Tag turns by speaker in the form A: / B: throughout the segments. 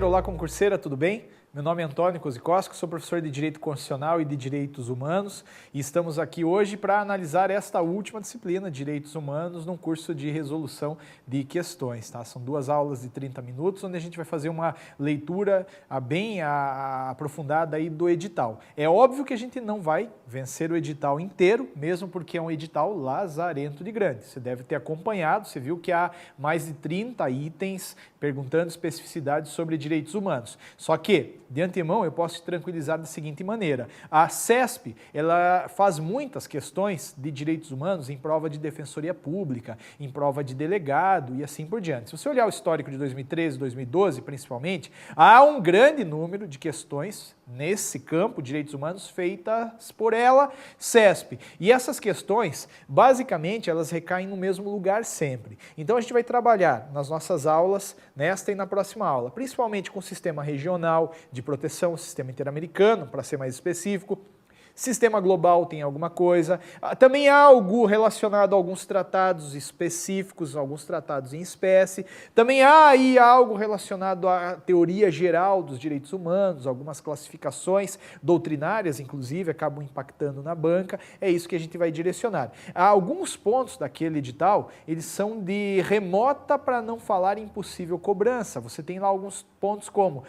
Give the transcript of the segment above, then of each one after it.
A: olá concurseira, tudo bem? Meu nome é Antônio Kozikowski, sou professor de Direito Constitucional e de Direitos Humanos e estamos aqui hoje para analisar esta última disciplina, Direitos Humanos, num curso de resolução de questões. Tá? São 2 aulas de 30 minutos, onde a gente vai fazer uma leitura bem aprofundada aí do edital. É óbvio que a gente não vai vencer o edital inteiro, mesmo porque é um edital lazarento de grande. Você deve ter acompanhado, você viu que há mais de 30 itens perguntando especificidades sobre direitos humanos. Só que, de antemão, eu posso te tranquilizar da seguinte maneira. A CESP, ela faz muitas questões de direitos humanos em prova de defensoria pública, em prova de delegado e assim por diante. Se você olhar o histórico de 2013, 2012, principalmente, há um grande número de questões nesse campo, direitos humanos, feitas por ela, CESP. E essas questões, basicamente, elas recaem no mesmo lugar sempre. Então, a gente vai trabalhar nas nossas aulas, nesta e na próxima aula, principalmente com o sistema regional de proteção, o sistema interamericano, para ser mais específico. Sistema global tem alguma coisa, também há algo relacionado a alguns tratados específicos, alguns tratados em espécie, também há aí algo relacionado à teoria geral dos direitos humanos, algumas classificações doutrinárias, inclusive, acabam impactando na banca, é isso que a gente vai direcionar. Há alguns pontos daquele edital, eles são de remota, para não falar impossível cobrança, você tem lá alguns pontos como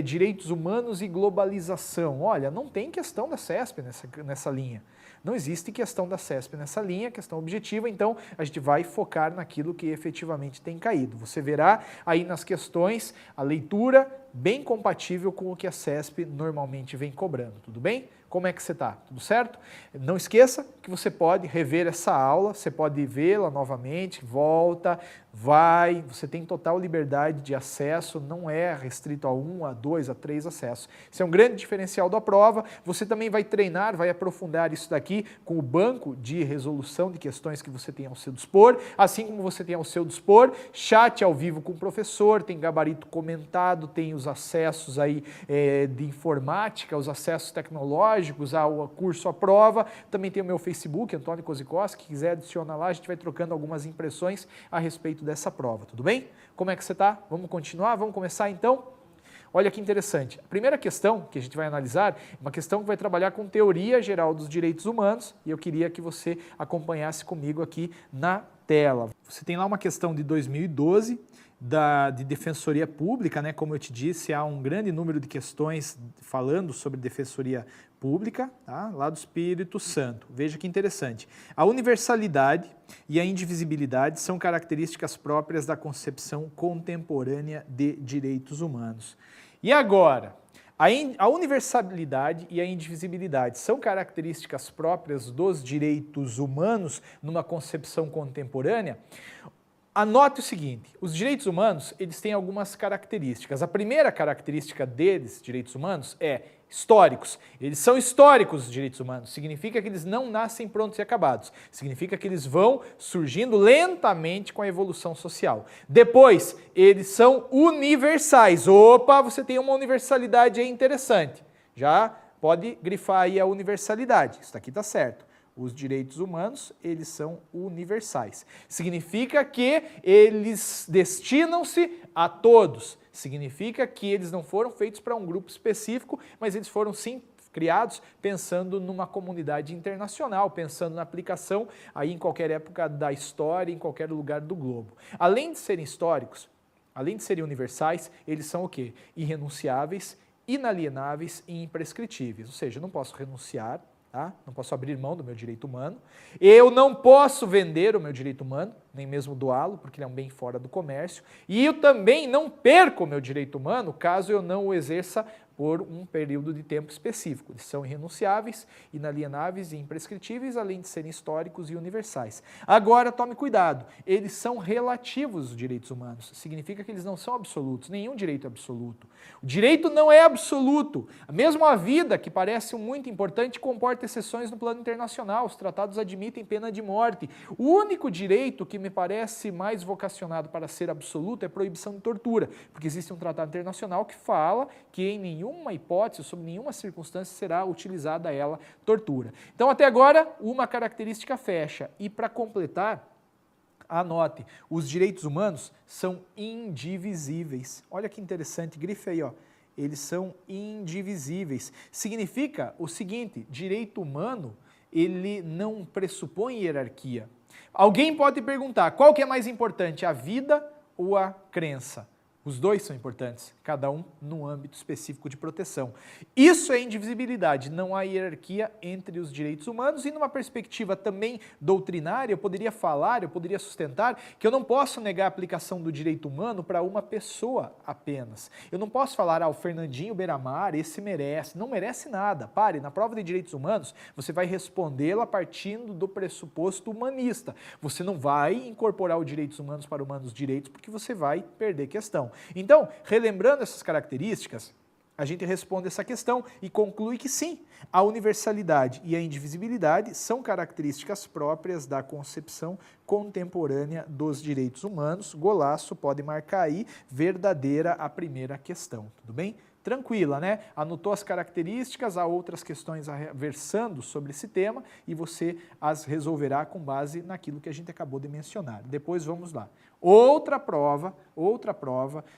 A: direitos humanos e globalização. Olha, não tem questão da CESP nessa linha. Não existe questão da CESP nessa linha, questão objetiva, então a gente vai focar naquilo que efetivamente tem caído. Você verá aí nas questões a leitura bem compatível com o que a CESP normalmente vem cobrando, tudo bem? Como é que você está? Tudo certo? Não esqueça que você pode rever essa aula, você pode vê-la novamente, volta, vai, você tem total liberdade de acesso, não é restrito a 1, a 2, a 3 acessos. Isso é um grande diferencial da prova, você também vai treinar, vai aprofundar isso daqui com o banco de resolução de questões que você tem ao seu dispor, assim como você tem ao seu dispor, chat ao vivo com o professor, tem gabarito comentado, tem os acessos aí de informática, os acessos tecnológicos, ao curso à prova, também tem o meu Facebook, Antônio Kozikowski, que quiser adicionar lá, a gente vai trocando algumas impressões a respeito dessa prova, tudo bem? Como é que você está? Vamos continuar? Vamos começar então? Olha que interessante, a primeira questão que a gente vai analisar é uma questão que vai trabalhar com teoria geral dos direitos humanos e eu queria que você acompanhasse comigo aqui na tela. Você tem lá uma questão de 2012, de Defensoria Pública, né? Como eu te disse, há um grande número de questões falando sobre Defensoria Pública, tá? Lá do Espírito Santo. Veja que interessante. A universalidade e a indivisibilidade são características próprias da concepção contemporânea de direitos humanos. E agora? A universalidade e a indivisibilidade são características próprias dos direitos humanos numa concepção contemporânea? Anote o seguinte, os direitos humanos, eles têm algumas características. A primeira característica deles, direitos humanos, é históricos. Eles são históricos, os direitos humanos. Significa que eles não nascem prontos e acabados. Significa que eles vão surgindo lentamente com a evolução social. Depois, eles são universais. Opa, você tem uma universalidade aí interessante. Já pode grifar aí a universalidade. Isso aqui está certo. Os direitos humanos, eles são universais. Significa que eles destinam-se a todos. Significa que eles não foram feitos para um grupo específico, mas eles foram sim criados pensando numa comunidade internacional, pensando na aplicação aí em qualquer época da história, em qualquer lugar do globo. Além de serem históricos, além de serem universais, eles são o quê? Irrenunciáveis, inalienáveis e imprescritíveis. Ou seja, eu não posso renunciar, tá? Não posso abrir mão do meu direito humano, eu não posso vender o meu direito humano, nem mesmo doá-lo, porque ele é um bem fora do comércio, e eu também não perco o meu direito humano caso eu não o exerça por um período de tempo específico. Eles são irrenunciáveis, inalienáveis e imprescritíveis, além de serem históricos e universais. Agora, tome cuidado, eles são relativos, os direitos humanos. Significa que eles não são absolutos, nenhum direito é absoluto. O direito não é absoluto. Mesmo a vida, que parece muito importante, comporta exceções no plano internacional. Os tratados admitem pena de morte. O único direito que me parece mais vocacionado para ser absoluto é a proibição de tortura, porque existe um tratado internacional que fala que em nenhuma hipótese, sob nenhuma circunstância, será utilizada ela tortura. Então, até agora, uma característica fecha. E para completar, Anote, os direitos humanos são indivisíveis. Olha que interessante, grife aí, ó. Eles são indivisíveis. Significa o seguinte, direito humano, ele não pressupõe hierarquia. Alguém pode perguntar, qual que é mais importante, a vida ou a crença? Os dois são importantes, cada um num âmbito específico de proteção. Isso é indivisibilidade, não há hierarquia entre os direitos humanos e numa perspectiva também doutrinária, eu poderia sustentar que eu não posso negar a aplicação do direito humano para uma pessoa apenas. Eu não posso falar, o Fernandinho Beiramar, esse merece, não merece nada. Pare, na prova de direitos humanos, você vai respondê-la partindo do pressuposto humanista. Você não vai incorporar os direitos humanos para humanos direitos porque você vai perder questão. Então, relembrando essas características, a gente responde essa questão e conclui que sim, a universalidade e a indivisibilidade são características próprias da concepção contemporânea dos direitos humanos. Golaço, pode marcar aí, verdadeira a primeira questão, tudo bem? Tranquila, né? Anotou as características, há outras questões versando sobre esse tema e você as resolverá com base naquilo que a gente acabou de mencionar. Depois vamos lá. Outra prova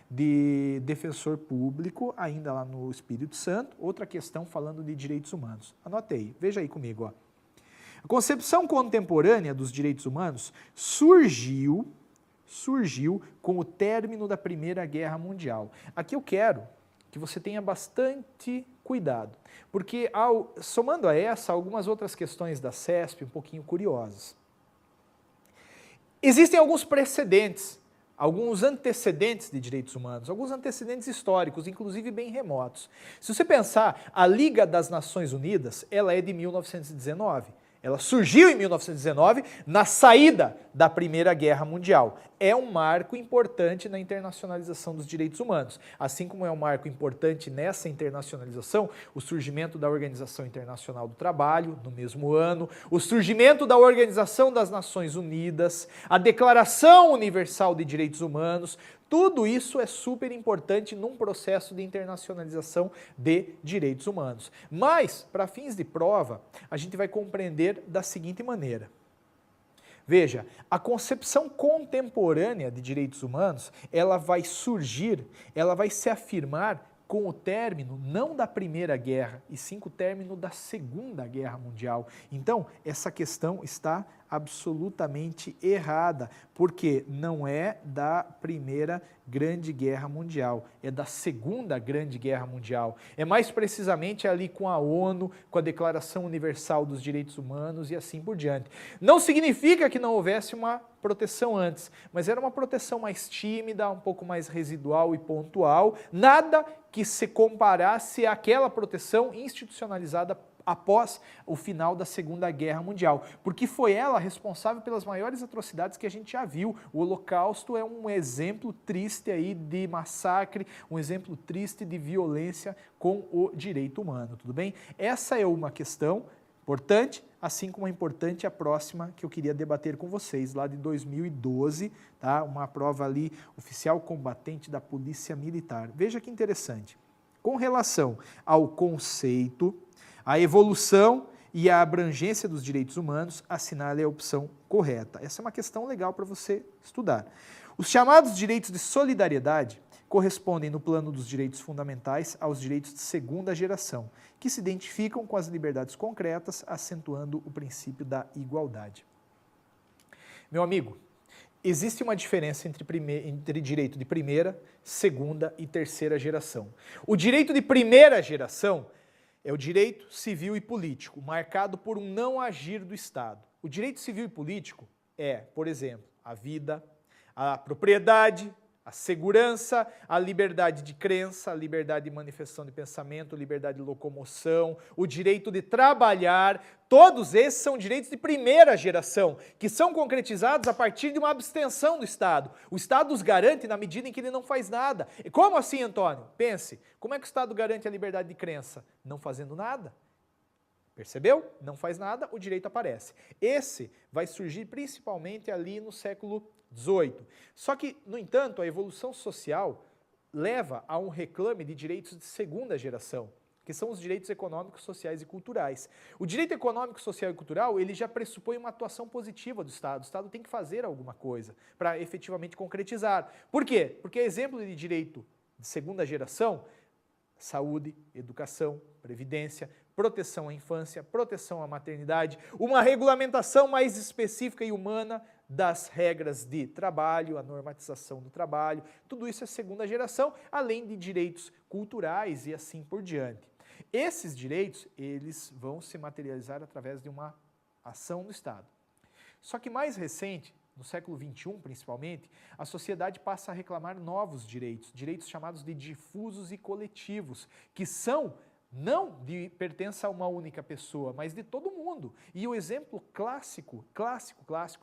A: de defensor público, ainda lá no Espírito Santo, outra questão falando de direitos humanos. Anote aí, veja aí comigo, ó. A concepção contemporânea dos direitos humanos surgiu com o término da Primeira Guerra Mundial. Aqui eu quero que você tenha bastante cuidado, porque somando a essa, algumas outras questões da CESP um pouquinho curiosas. Existem alguns precedentes, alguns antecedentes de direitos humanos, alguns antecedentes históricos, inclusive bem remotos. Se você pensar, a Liga das Nações Unidas, ela é de 1919. Ela surgiu em 1919, na saída da Primeira Guerra Mundial. É um marco importante na internacionalização dos direitos humanos. Assim como é um marco importante nessa internacionalização, o surgimento da Organização Internacional do Trabalho, no mesmo ano, o surgimento da Organização das Nações Unidas, a Declaração Universal de Direitos Humanos, tudo isso é super importante num processo de internacionalização de direitos humanos. Mas, para fins de prova, a gente vai compreender da seguinte maneira. Veja, a concepção contemporânea de direitos humanos, ela vai surgir, ela vai se afirmar com o término, não da Primeira Guerra, e sim com o término da Segunda Guerra Mundial. Então, essa questão está absolutamente errada, porque não é da Primeira Grande Guerra Mundial, é da Segunda Grande Guerra Mundial. É mais precisamente ali com a ONU, com a Declaração Universal dos Direitos Humanos e assim por diante. Não significa que não houvesse uma proteção antes, mas era uma proteção mais tímida, um pouco mais residual e pontual, nada que se comparasse àquela proteção institucionalizada após o final da Segunda Guerra Mundial, porque foi ela responsável pelas maiores atrocidades que a gente já viu. O Holocausto é um exemplo triste aí de massacre, um exemplo triste de violência com o direito humano, tudo bem? Essa é uma questão importante, assim como é importante a próxima que eu queria debater com vocês, lá de 2012, tá? Uma prova ali, oficial combatente da Polícia Militar. Veja que interessante. Com relação ao conceito, a evolução e a abrangência dos direitos humanos, assinale a opção correta. Essa é uma questão legal para você estudar. Os chamados direitos de solidariedade correspondem no plano dos direitos fundamentais aos direitos de segunda geração, que se identificam com as liberdades concretas, acentuando o princípio da igualdade. Meu amigo, existe uma diferença entre direito de primeira, segunda e terceira geração. O direito de primeira geração é o direito civil e político, marcado por um não agir do Estado. O direito civil e político é, por exemplo, a vida, a propriedade, a segurança, a liberdade de crença, a liberdade de manifestação de pensamento, a liberdade de locomoção, o direito de trabalhar, todos esses são direitos de primeira geração, que são concretizados a partir de uma abstenção do Estado. O Estado os garante na medida em que ele não faz nada. E como assim, Antônio? Pense, como é que o Estado garante a liberdade de crença? Não fazendo nada. Percebeu? Não faz nada, o direito aparece. Esse vai surgir principalmente ali no século XVIII. Só que, no entanto, a evolução social leva a um reclame de direitos de segunda geração, que são os direitos econômicos, sociais e culturais. O direito econômico, social e cultural, ele já pressupõe uma atuação positiva do Estado. O Estado tem que fazer alguma coisa para efetivamente concretizar. Por quê? Porque exemplo de direito de segunda geração, saúde, educação, previdência, proteção à infância, proteção à maternidade, uma regulamentação mais específica e humana das regras de trabalho, a normatização do trabalho, tudo isso é segunda geração, além de direitos culturais e assim por diante. Esses direitos, eles vão se materializar através de uma ação do Estado. Só que mais recente, no século XXI principalmente, a sociedade passa a reclamar novos direitos, direitos chamados de difusos e coletivos, que são não de pertença a uma única pessoa, mas de todo mundo. E o exemplo clássico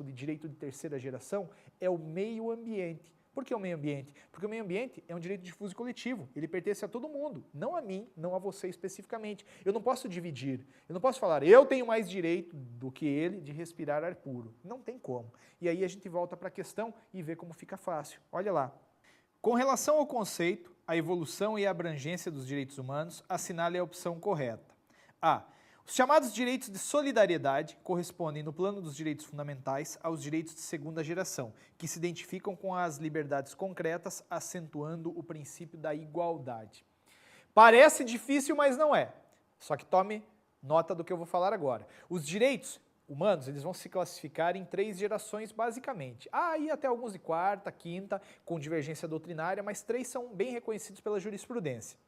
A: de direito de terceira geração é o meio ambiente. Por que o meio ambiente? Porque o meio ambiente é um direito difuso e coletivo, ele pertence a todo mundo, não a mim, não a você especificamente. Eu não posso dividir, eu não posso falar, eu tenho mais direito do que ele de respirar ar puro. Não tem como. E aí a gente volta para a questão e vê como fica fácil. Olha lá. Com relação ao conceito, a evolução e a abrangência dos direitos humanos, assinale a opção correta. A. Os chamados direitos de solidariedade correspondem no plano dos direitos fundamentais aos direitos de segunda geração, que se identificam com as liberdades concretas, acentuando o princípio da igualdade. Parece difícil, mas não é. Só que tome nota do que eu vou falar agora. Os direitos humanos, eles vão se classificar em 3 gerações basicamente. E até alguns de quarta, quinta, com divergência doutrinária, mas 3 são bem reconhecidos pela jurisprudência.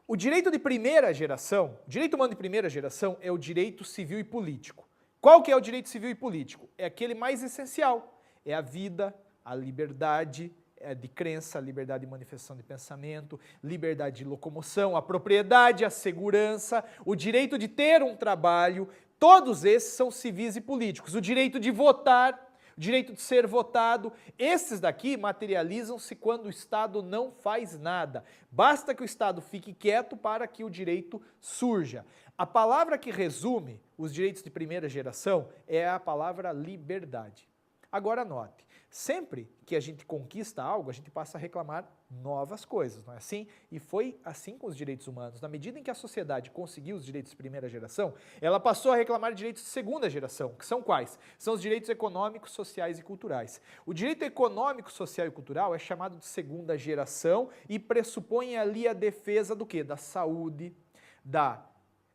A: O direito de primeira geração, o direito humano de primeira geração é o direito civil e político. Qual que é o direito civil e político? É aquele mais essencial, é a vida, a liberdade de crença, a liberdade de manifestação de pensamento, liberdade de locomoção, a propriedade, a segurança, o direito de ter um trabalho, todos esses são civis e políticos. O direito de votar, o direito de ser votado, esses daqui materializam-se quando o Estado não faz nada. Basta que o Estado fique quieto para que o direito surja. A palavra que resume os direitos de primeira geração é a palavra liberdade. Agora note, sempre que a gente conquista algo, a gente passa a reclamar novas coisas, não é assim? E foi assim com os direitos humanos. Na medida em que a sociedade conseguiu os direitos de primeira geração, ela passou a reclamar direitos de segunda geração, que são quais? São os direitos econômicos, sociais e culturais. O direito econômico, social e cultural é chamado de segunda geração e pressupõe ali a defesa do quê? Da saúde, da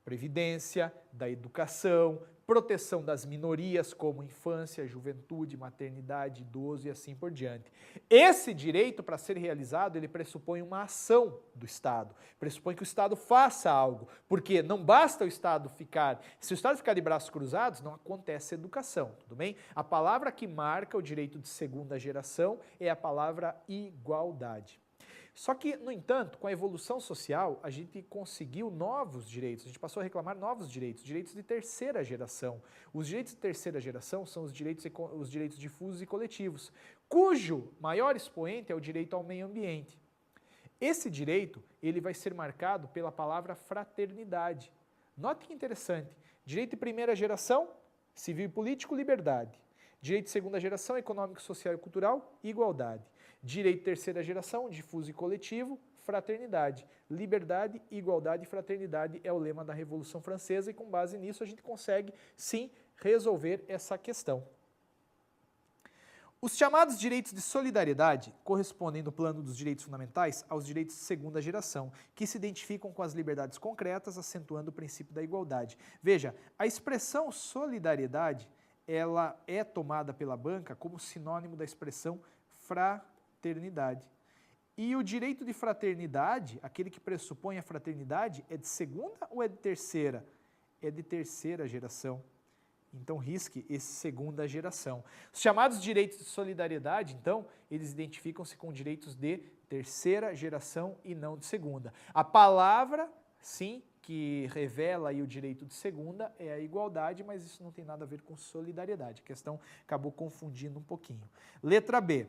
A: previdência, da educação, proteção das minorias como infância, juventude, maternidade, idoso e assim por diante. Esse direito, para ser realizado, ele pressupõe uma ação do Estado, pressupõe que o Estado faça algo, porque não basta o Estado ficar, se o Estado ficar de braços cruzados, não acontece educação, tudo bem? A palavra que marca o direito de segunda geração é a palavra igualdade. Só que, no entanto, com a evolução social, a gente conseguiu novos direitos, a gente passou a reclamar novos direitos, direitos de terceira geração. Os direitos de terceira geração são os direitos difusos e coletivos, cujo maior expoente é o direito ao meio ambiente. Esse direito, ele vai ser marcado pela palavra fraternidade. Note que interessante, direito de primeira geração, civil e político, liberdade. Direito de segunda geração, econômico, social e cultural, igualdade. Direito de terceira geração, difuso e coletivo, fraternidade. Liberdade, igualdade e fraternidade é o lema da Revolução Francesa e com base nisso a gente consegue, sim, resolver essa questão. Os chamados direitos de solidariedade correspondem no plano dos direitos fundamentais aos direitos de segunda geração, que se identificam com as liberdades concretas, acentuando o princípio da igualdade. Veja, a expressão solidariedade, ela é tomada pela banca como sinônimo da expressão fraternidade. E o direito de fraternidade, aquele que pressupõe a fraternidade, é de segunda ou é de terceira? É de terceira geração. Então risque esse segunda geração. Os chamados direitos de solidariedade, então, eles identificam-se com direitos de terceira geração e não de segunda. A palavra, sim, que revela aí o direito de segunda é a igualdade, mas isso não tem nada a ver com solidariedade. A questão acabou confundindo um pouquinho. Letra B.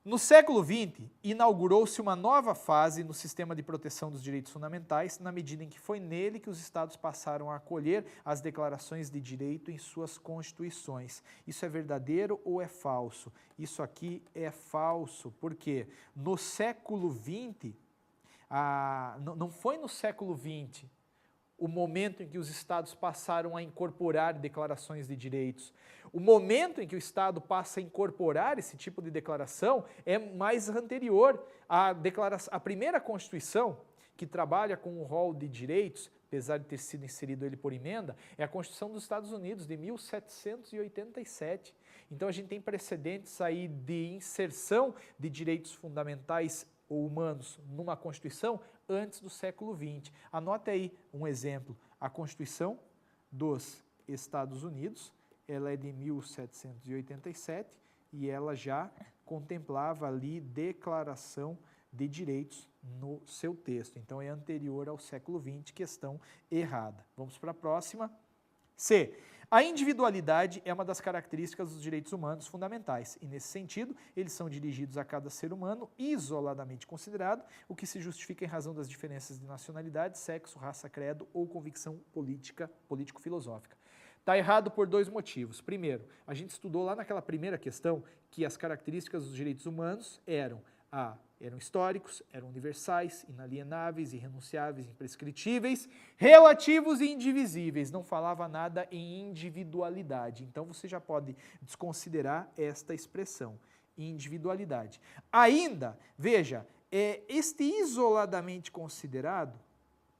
A: No século XX, inaugurou-se uma nova fase no sistema de proteção dos direitos fundamentais, na medida em que foi nele que os Estados passaram a acolher as declarações de direito em suas constituições. Isso é verdadeiro ou é falso? Isso aqui é falso, porque no século XX, não foi no século XX o momento em que os estados passaram a incorporar declarações de direitos. O momento em que o Estado passa a incorporar esse tipo de declaração é mais anterior. A primeira Constituição, que trabalha com o rol de direitos, apesar de ter sido inserido ele por emenda, é a Constituição dos Estados Unidos, de 1787. Então a gente tem precedentes aí de inserção de direitos fundamentais ou humanos numa Constituição antes do século XX. Anote aí um exemplo, a Constituição dos Estados Unidos, ela é de 1787 e ela já contemplava ali declaração de direitos no seu texto. Então é anterior ao século XX, questão errada. Vamos para a próxima. C. A individualidade é uma das características dos direitos humanos fundamentais e, nesse sentido, eles são dirigidos a cada ser humano isoladamente considerado, o que se justifica em razão das diferenças de nacionalidade, sexo, raça, credo ou convicção político-filosófica. Está errado por dois motivos. Primeiro, a gente estudou lá naquela primeira questão que as características dos direitos humanos eram históricos, eram universais, inalienáveis, irrenunciáveis, imprescritíveis, relativos e indivisíveis. Não falava nada em individualidade. Então você já pode desconsiderar esta expressão, individualidade. Ainda, veja, este isoladamente considerado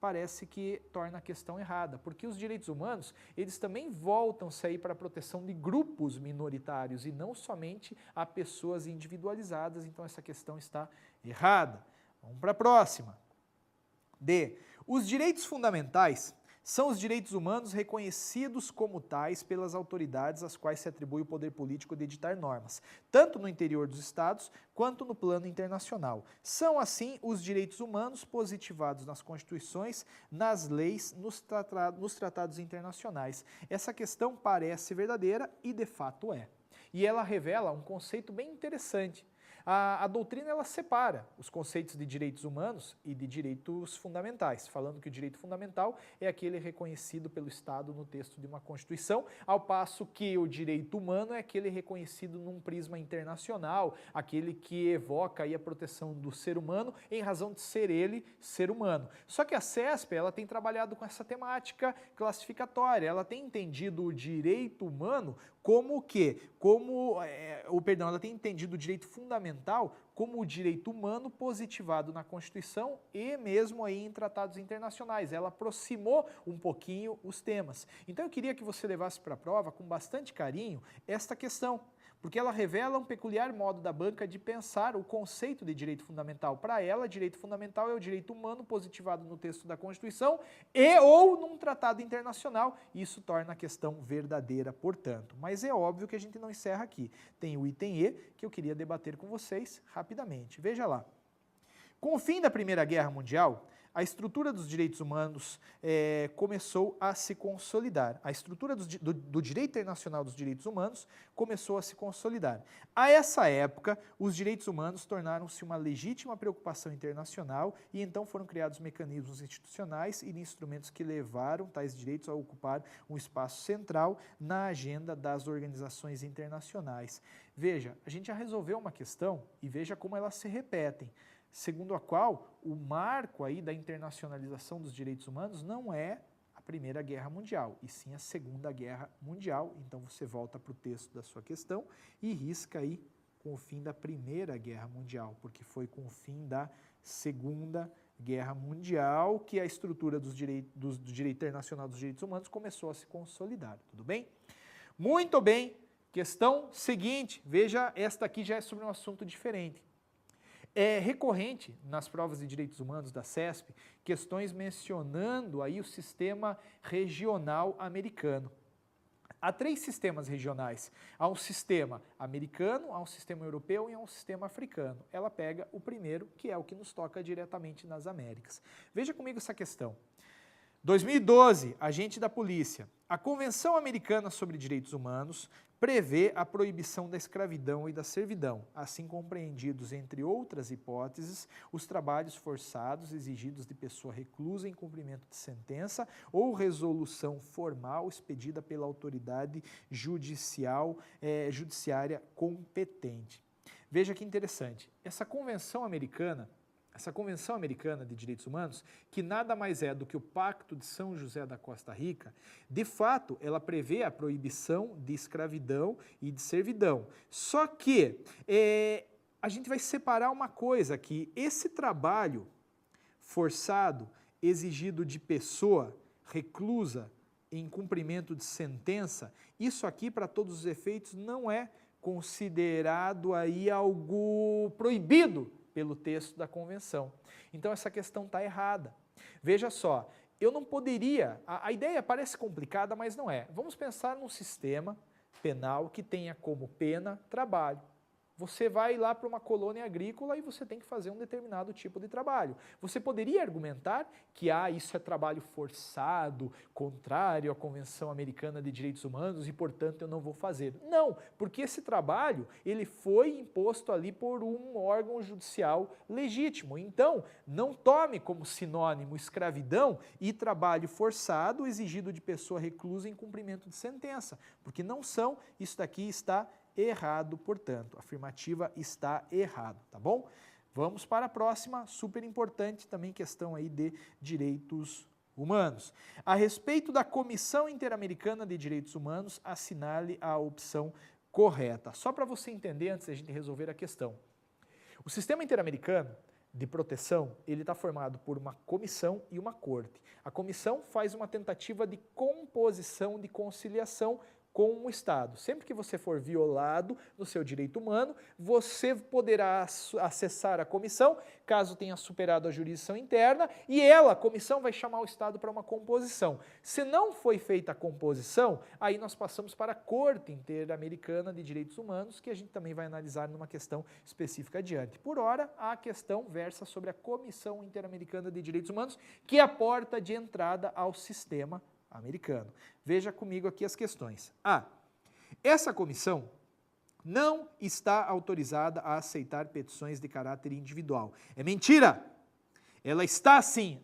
A: parece que torna a questão errada, porque os direitos humanos, eles também voltam-se aí para a proteção de grupos minoritários e não somente a pessoas individualizadas, então essa questão está errada. Vamos para a próxima. D. Os direitos fundamentais são os direitos humanos reconhecidos como tais pelas autoridades às quais se atribui o poder político de editar normas, tanto no interior dos estados quanto no plano internacional. São, assim, os direitos humanos positivados nas constituições, nas leis, nos tratados internacionais. Essa questão parece verdadeira e, de fato, é. E ela revela um conceito bem interessante. A doutrina ela separa os conceitos de direitos humanos e de direitos fundamentais, falando que o direito fundamental é aquele reconhecido pelo Estado no texto de uma Constituição, ao passo que o direito humano é aquele reconhecido num prisma internacional, aquele que evoca aí a proteção do ser humano em razão de ser ele ser humano. Só que a CESP ela tem trabalhado com essa temática classificatória, ela tem entendido o direito humano como o quê? Ela tem entendido o direito fundamental como o direito humano positivado na Constituição e mesmo aí em tratados internacionais. Ela aproximou um pouquinho os temas. Então eu queria que você levasse para a prova com bastante carinho esta questão, porque ela revela um peculiar modo da banca de pensar o conceito de direito fundamental. Para ela, direito fundamental é o direito humano positivado no texto da Constituição e ou num tratado internacional. Isso torna a questão verdadeira, portanto. Mas é óbvio que a gente não encerra aqui. Tem o item E, que eu queria debater com vocês rapidamente. Veja lá. Com o fim da Primeira Guerra Mundial, a estrutura dos direitos humanos começou a se consolidar. A estrutura do direito internacional dos direitos humanos começou a se consolidar. A essa época, os direitos humanos tornaram-se uma legítima preocupação internacional e então foram criados mecanismos institucionais e instrumentos que levaram tais direitos a ocupar um espaço central na agenda das organizações internacionais. Veja, a gente já resolveu uma questão e veja como elas se repetem, segundo a qual o marco aí da internacionalização dos direitos humanos não é a Primeira Guerra Mundial, e sim a Segunda Guerra Mundial. Então você volta para o texto da sua questão e risca aí com o fim da Primeira Guerra Mundial, porque foi com o fim da Segunda Guerra Mundial que a estrutura do direito internacional dos direitos humanos começou a se consolidar, tudo bem? Muito bem, questão seguinte, veja, esta aqui já é sobre um assunto diferente. É recorrente nas provas de direitos humanos da CESP questões mencionando aí o sistema regional americano. Há 3 sistemas regionais. Há um sistema americano, há um sistema europeu e há um sistema africano. Ela pega o primeiro, que é o que nos toca diretamente nas Américas. Veja comigo essa questão. 2012, agente da polícia. A Convenção Americana sobre Direitos Humanos prevê a proibição da escravidão e da servidão, assim compreendidos, entre outras hipóteses, os trabalhos forçados exigidos de pessoa reclusa em cumprimento de sentença ou resolução formal expedida pela autoridade judiciária competente. Veja que interessante, essa Convenção Americana, essa Convenção Americana de Direitos Humanos, que nada mais é do que o Pacto de São José da Costa Rica, de fato, ela prevê a proibição de escravidão e de servidão. Só que a gente vai separar uma coisa aqui, esse trabalho forçado, exigido de pessoa reclusa em cumprimento de sentença, isso aqui, para todos os efeitos, não é considerado aí algo proibido pelo texto da convenção. Então essa questão está errada. Veja só, eu não poderia, a ideia parece complicada, mas não é. Vamos pensar num sistema penal que tenha como pena trabalho. Você vai lá para uma colônia agrícola e você tem que fazer um determinado tipo de trabalho. Você poderia argumentar que isso é trabalho forçado, contrário à Convenção Americana de Direitos Humanos e, portanto, eu não vou fazer. Não, porque esse trabalho ele foi imposto ali por um órgão judicial legítimo. Então, não tome como sinônimo escravidão e trabalho forçado exigido de pessoa reclusa em cumprimento de sentença, porque não são, isso daqui está errado, portanto, a afirmativa está errado, tá bom? Vamos para a próxima, super importante também, questão aí de direitos humanos. A respeito da Comissão Interamericana de Direitos Humanos, assinale a opção correta. Só para você entender, antes da gente resolver a questão. O sistema interamericano de proteção, ele está formado por uma comissão e uma corte. A comissão faz uma tentativa de composição, de conciliação com o Estado. Sempre que você for violado no seu direito humano, você poderá acessar a comissão, caso tenha superado a jurisdição interna, e a comissão, vai chamar o Estado para uma composição. Se não foi feita a composição, aí nós passamos para a Corte Interamericana de Direitos Humanos, que a gente também vai analisar numa questão específica adiante. Por ora, a questão versa sobre a Comissão Interamericana de Direitos Humanos, que é a porta de entrada ao sistema americano. Veja comigo aqui as questões. Essa comissão não está autorizada a aceitar petições de caráter individual. É mentira! Ela está, sim,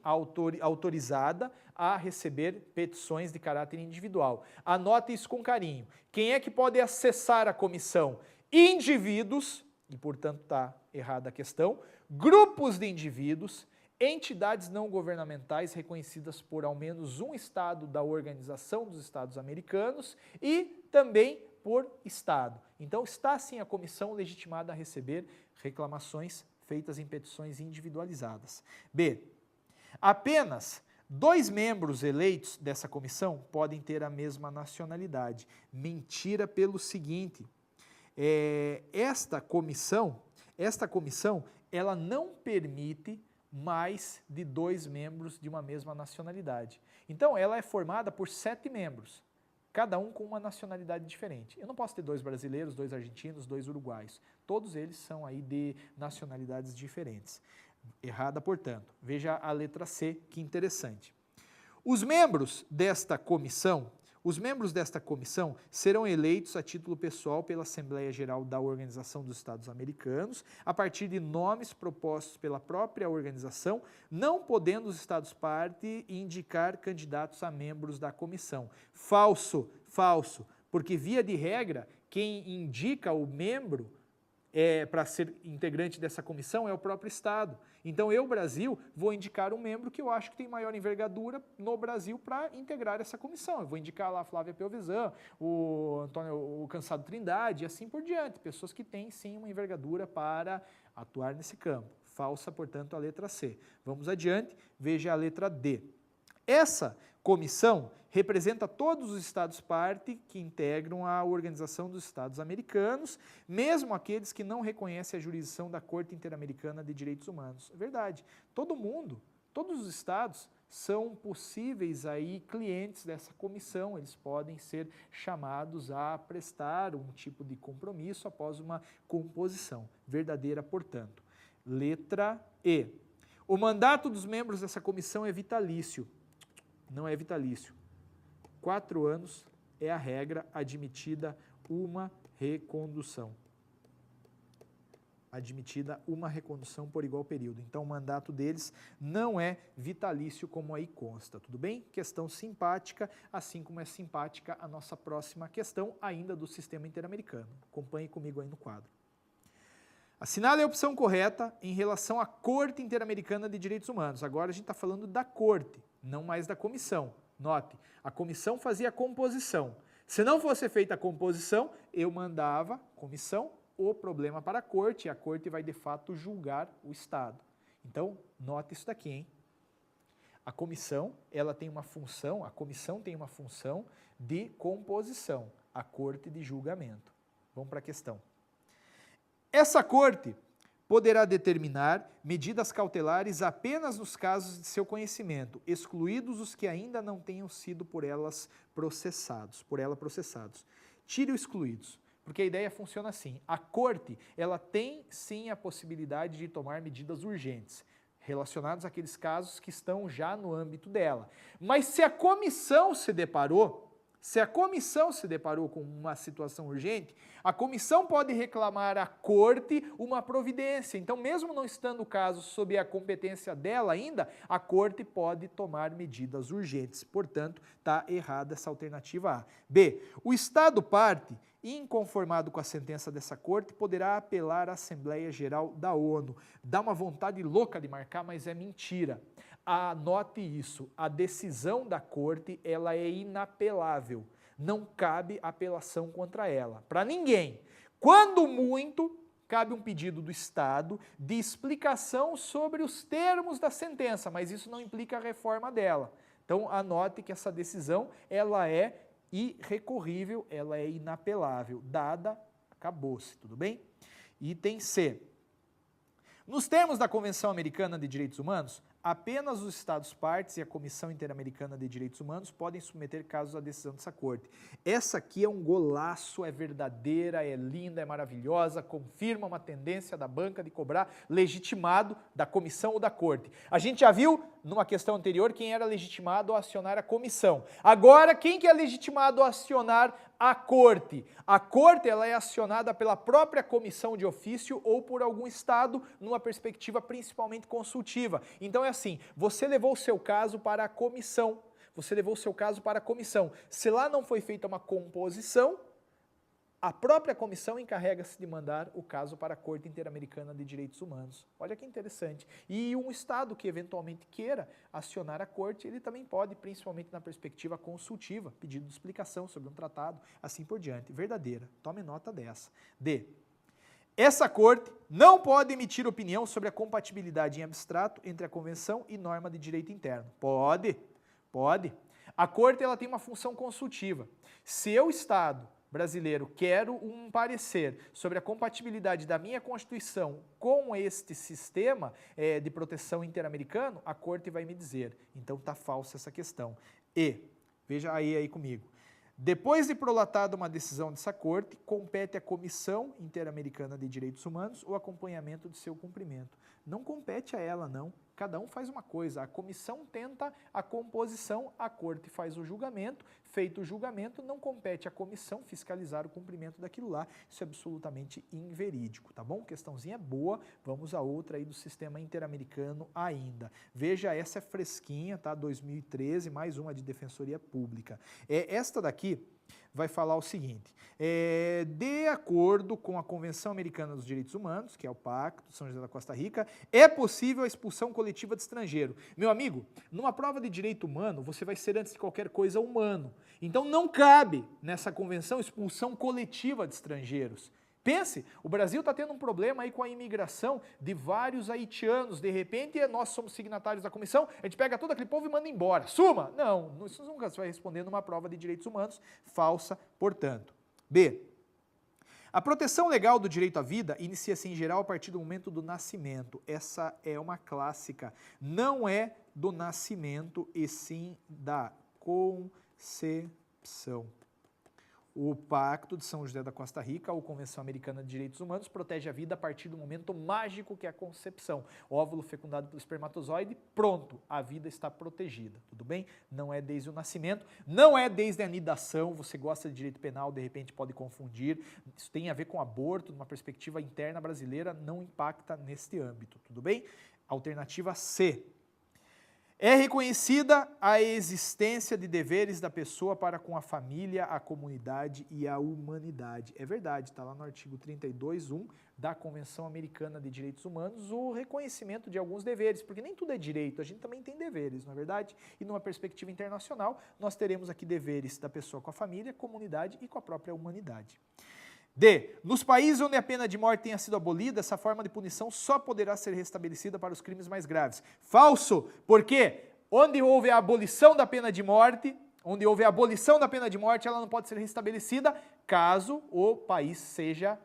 A: autorizada a receber petições de caráter individual. Anote isso com carinho. Quem é que pode acessar a comissão? Indivíduos, e portanto está errada a questão, grupos de indivíduos, entidades não governamentais reconhecidas por ao menos um estado da Organização dos Estados Americanos e também por estado. Então está sim a comissão legitimada a receber reclamações feitas em petições individualizadas. B. Apenas 2 membros eleitos dessa comissão podem ter a mesma nacionalidade. Mentira pelo seguinte, esta comissão, ela não permite mais de 2 membros de uma mesma nacionalidade. Então, ela é formada por 7 membros, cada um com uma nacionalidade diferente. Eu não posso ter 2 brasileiros, 2 argentinos, 2 uruguaios. Todos eles são aí de nacionalidades diferentes. Errada, portanto. Veja a letra C, que interessante. Os membros desta comissão serão eleitos a título pessoal pela Assembleia Geral da Organização dos Estados Americanos, a partir de nomes propostos pela própria organização, não podendo os Estados-parte indicar candidatos a membros da comissão. Falso, porque via de regra, quem indica o membro para ser integrante dessa comissão é o próprio Estado. Então eu, Brasil, vou indicar um membro que eu acho que tem maior envergadura no Brasil para integrar essa comissão. Eu vou indicar lá a Flávia Pelvezan, o Cansado Trindade e assim por diante. Pessoas que têm sim uma envergadura para atuar nesse campo. Falsa, portanto, a letra C. Vamos adiante, veja a letra D. Essa comissão representa todos os Estados-parte que integram a Organização dos Estados Americanos, mesmo aqueles que não reconhecem a jurisdição da Corte Interamericana de Direitos Humanos. É verdade. Todo mundo, todos os estados são possíveis aí clientes dessa comissão, eles podem ser chamados a prestar um tipo de compromisso após uma composição. Verdadeira, portanto. Letra E. O mandato dos membros dessa comissão é vitalício. Não é vitalício. 4 anos é a regra, admitida uma recondução. Admitida uma recondução por igual período. Então o mandato deles não é vitalício como aí consta, tudo bem? Questão simpática, assim como é simpática a nossa próxima questão, ainda do sistema interamericano. Acompanhe comigo aí no quadro. Assinale a opção correta em relação à Corte Interamericana de Direitos Humanos. Agora a gente está falando da Corte, não mais da comissão. Note, a comissão fazia a composição. Se não fosse feita a composição, eu mandava a comissão o problema para a Corte, e a Corte vai de fato julgar o Estado. Então, note isso daqui, hein? A comissão, ela tem uma função, a comissão tem uma função de composição, a Corte de julgamento. Vamos para a questão. Essa Corte poderá determinar medidas cautelares apenas nos casos de seu conhecimento, excluídos os que ainda não tenham sido por ela processados. Tire os excluídos, porque a ideia funciona assim. A Corte, ela tem sim a possibilidade de tomar medidas urgentes, relacionados àqueles casos que estão já no âmbito dela. Mas se a comissão se deparou com uma situação urgente, a comissão pode reclamar à Corte uma providência. Então, mesmo não estando o caso sob a competência dela ainda, a Corte pode tomar medidas urgentes. Portanto, está errada essa alternativa A. B. O Estado parte, inconformado com a sentença dessa Corte, poderá apelar à Assembleia Geral da ONU. Dá uma vontade louca de marcar, mas é mentira. Anote isso, a decisão da Corte, ela é inapelável, não cabe apelação contra ela, para ninguém. Quando muito, cabe um pedido do Estado de explicação sobre os termos da sentença, mas isso não implica a reforma dela. Então, anote que essa decisão, ela é irrecorrível, ela é inapelável, dada, acabou-se, tudo bem? Item C. Nos termos da Convenção Americana de Direitos Humanos, apenas os Estados-partes e a Comissão Interamericana de Direitos Humanos podem submeter casos à decisão dessa Corte. Essa aqui é um golaço, é verdadeira, é linda, é maravilhosa, confirma uma tendência da banca de cobrar legitimado da comissão ou da Corte. A gente já viu, numa questão anterior, quem era legitimado a acionar a comissão. Agora, quem que é legitimado a acionar a Corte? A Corte, ela é acionada pela própria comissão de ofício ou por algum Estado, numa perspectiva principalmente consultiva. Então é assim, você levou o seu caso para a comissão, Se lá não foi feita uma composição, a própria comissão encarrega-se de mandar o caso para a Corte Interamericana de Direitos Humanos. Olha que interessante. E um Estado que eventualmente queira acionar a Corte, ele também pode, principalmente na perspectiva consultiva, pedindo explicação sobre um tratado, assim por diante. Verdadeira. Tome nota dessa. D. Essa Corte não pode emitir opinião sobre a compatibilidade em abstrato entre a Convenção e norma de direito interno. Pode. A Corte, ela tem uma função consultiva. Se eu, Estado brasileiro, quero um parecer sobre a compatibilidade da minha Constituição com este sistema de proteção interamericano, a Corte vai me dizer. Então está falsa essa questão. E, veja aí comigo, depois de prolatada uma decisão dessa Corte, compete à Comissão Interamericana de Direitos Humanos o acompanhamento de seu cumprimento. Não compete a ela, não. Cada um faz uma coisa. A comissão tenta a composição, a Corte faz o julgamento. Feito o julgamento, não compete à comissão fiscalizar o cumprimento daquilo lá. Isso é absolutamente inverídico, tá bom? Questãozinha boa. Vamos a outra aí do sistema interamericano ainda. Veja, essa é fresquinha, tá? 2013, mais uma de Defensoria Pública. Esta daqui vai falar o seguinte, de acordo com a Convenção Americana dos Direitos Humanos, que é o Pacto de São José da Costa Rica, é possível a expulsão coletiva de estrangeiro. Meu amigo, numa prova de direito humano, você vai ser, antes de qualquer coisa, humano. Então não cabe nessa convenção expulsão coletiva de estrangeiros. Pense, o Brasil está tendo um problema aí com a imigração de vários haitianos. De repente, nós somos signatários da comissão, a gente pega todo aquele povo e manda embora. Suma! Não, isso nunca se vai responder numa prova de direitos humanos, falsa, portanto. B. A proteção legal do direito à vida inicia-se em geral a partir do momento do nascimento. Essa é uma clássica. Não é do nascimento, e sim da concepção. O Pacto de São José da Costa Rica, ou Convenção Americana de Direitos Humanos, protege a vida a partir do momento mágico que é a concepção. Óvulo fecundado pelo espermatozoide, pronto, a vida está protegida, tudo bem? Não é desde o nascimento, não é desde a anidação, você gosta de direito penal, de repente pode confundir, isso tem a ver com aborto, numa perspectiva interna brasileira, não impacta neste âmbito, tudo bem? Alternativa C. É reconhecida a existência de deveres da pessoa para com a família, a comunidade e a humanidade. É verdade, está lá no artigo 32.1 da Convenção Americana de Direitos Humanos, o reconhecimento de alguns deveres, porque nem tudo é direito, a gente também tem deveres, não é verdade? E numa perspectiva internacional, nós teremos aqui deveres da pessoa com a família, comunidade e com a própria humanidade. D. Nos países onde a pena de morte tenha sido abolida, essa forma de punição só poderá ser restabelecida para os crimes mais graves. Falso! Porque onde houve a abolição da pena de morte, ela não pode ser restabelecida caso o país seja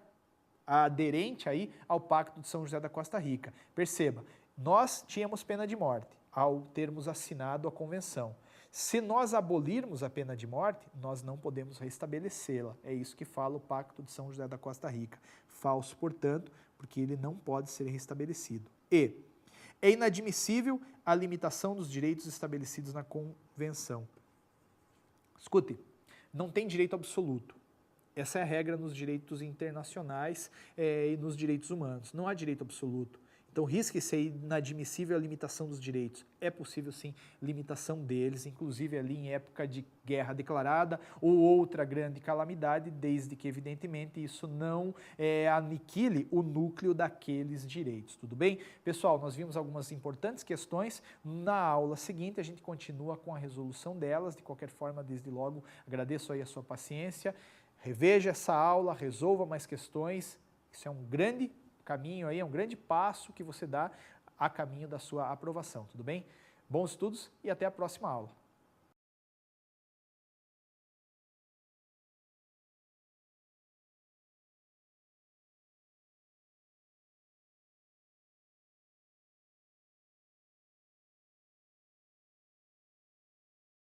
A: aderente aí ao Pacto de São José da Costa Rica. Perceba, nós tínhamos pena de morte ao termos assinado a convenção. Se nós abolirmos a pena de morte, nós não podemos restabelecê-la. É isso que fala o Pacto de São José da Costa Rica. Falso, portanto, porque ele não pode ser restabelecido. E é inadmissível a limitação dos direitos estabelecidos na Convenção. Escute, não tem direito absoluto. Essa é a regra nos direitos internacionais e nos direitos humanos. Não há direito absoluto. Então, risque-se inadmissível a limitação dos direitos. É possível, sim, limitação deles, inclusive ali em época de guerra declarada ou outra grande calamidade, desde que, evidentemente, isso não aniquile o núcleo daqueles direitos. Tudo bem? Pessoal, nós vimos algumas importantes questões. Na aula seguinte, a gente continua com a resolução delas. De qualquer forma, desde logo, agradeço aí a sua paciência. Reveja essa aula, resolva mais questões. Isso é um grande caminho aí, é um grande passo que você dá a caminho da sua aprovação, tudo bem? Bons estudos e até a próxima aula.